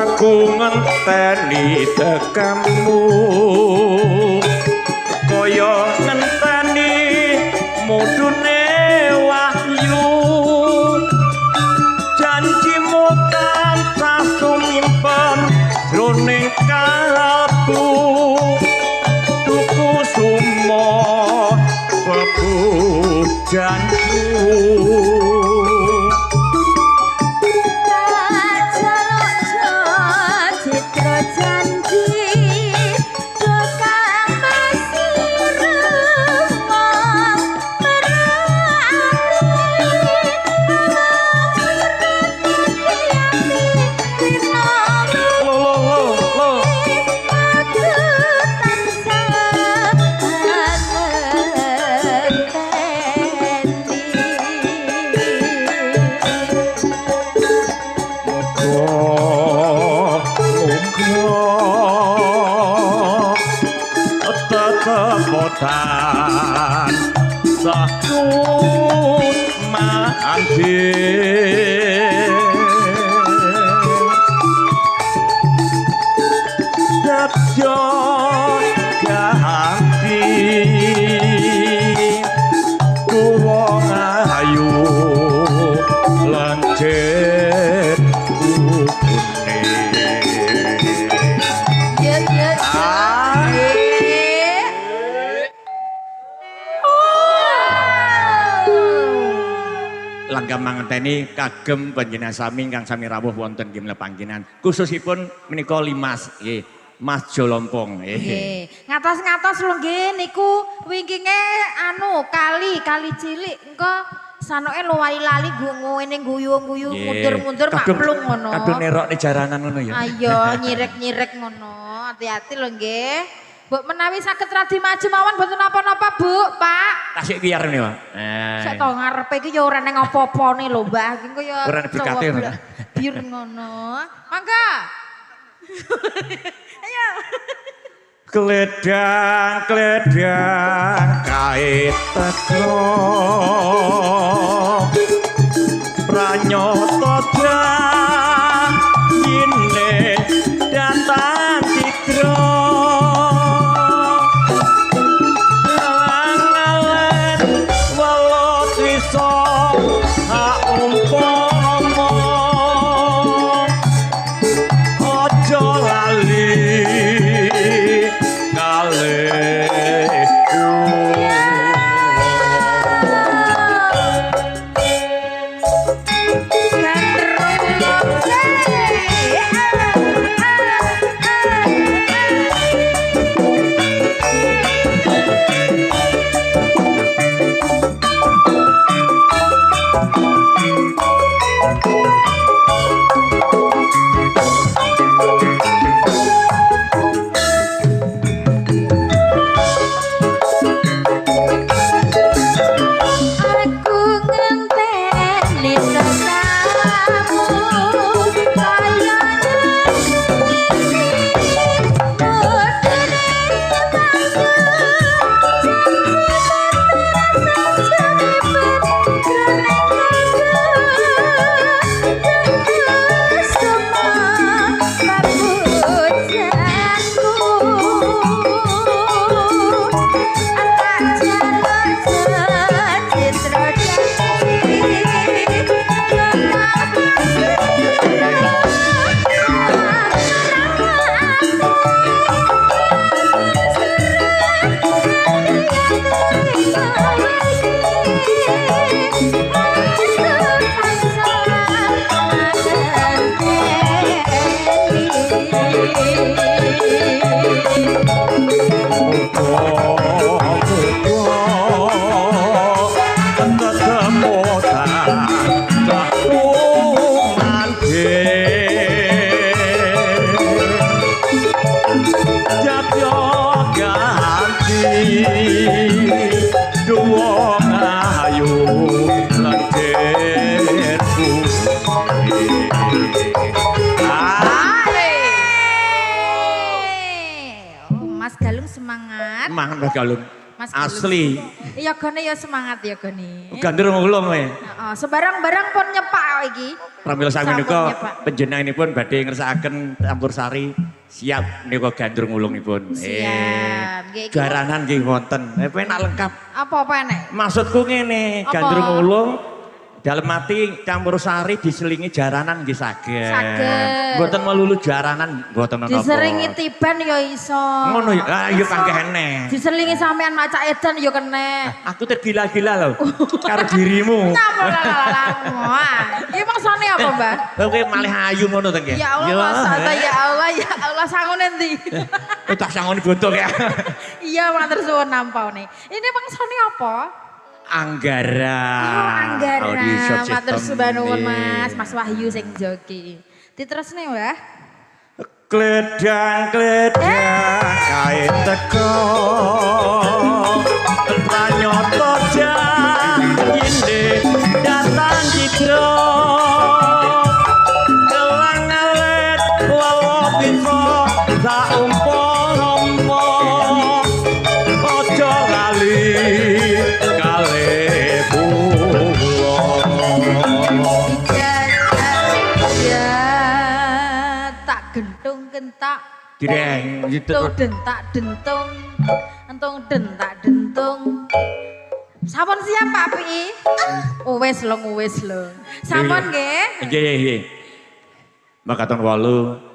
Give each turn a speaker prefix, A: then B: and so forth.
A: aku ngenteni tekamu kaya ngenteni mudune wahyu janjimu tansah sumimpen jroning kalbu tuku sumo bebujanku kepotan sahut mandir dadyo ganti wong ayu lanjut langkah mangenteni kagem panjenengan sami ingkang sami rawuh wonten gimle panggenan khususipun menika Limas nggih Mas Jolompong nggih
B: ngatos-ngatos lho nggih niku wingkinge anu kali cilik engko sanoke luwali lali ngene guyu-guyu mundur-mundur maklung ngono
A: kadung nerokne jaranan ngono ya
B: ayo nyirek-nyirek ngono hati-hati lho nggih Bu menawi saged radi maju mawon mboten napa-napa Bu Pak
A: tasik biar nih Pak
B: sak to ngarepe iki ya ora ning apa-apane lho Mbah iki kaya
A: ora berkate ngono
B: biar ngono mangga ayo
A: Kledang kait teko pranyoto dine datang dikro alang-alang walau iso hak umpama ojo lali
B: Mas
A: Asli.
B: Iya gone ya semangat ya gone.
A: Gandrung ulung we.
B: Heeh, sembarang-barang pun nyepak iki.
A: Pramila sami
B: Sampun
A: menika
B: nyepak.
A: panjenenganipun badhe ngersakaken campursari siap menika gandrung ulungipun.
B: Siap. Nggih, iki
A: Jaranan nggih wonten. Penak lengkap.
B: apa enek?
A: Maksudku ngene,
B: Apa?
A: gandrung ulung dalam mati campursari diselingi jaranan nggih saged.
B: Saged.
A: Mboten melulu jaranan mboten napa.
B: Diseringi tiban ya iso.
A: Ngono ya. Ah iya pangke enek.
B: Diselingi sampean maca edan ya kena.
A: Aku tergila-gila loh karo dirimu.
B: Wah, iki maksane apa, Mbah?
A: Lha kowe malih ayu ngono to nggih.
B: Ya Allah, masata ya Allah sangun endi.
A: Tak sangoni bodoh ya.
B: Iya, matur suwun nampane. Ini maksane apa?
A: Anggara.
B: Oh, Anggara.
A: Audio
B: Matur
A: system.
B: suwun
A: Iya.
B: Mas Wahyu sing joki. Diterusne, Mbah.
A: Kledang kae teko pranyoto jayinde datang jidro kelang alet wawa bisa tak umpo-umpo ojo lali kale
B: Ya, tak gentung kentak.
A: Direng, gitu.
B: Entung dentak dentung. Entung dentak dentung. Sampun siap Pak Pi? Wis lho. Sampun nggih.
A: Nggih. Makaten 8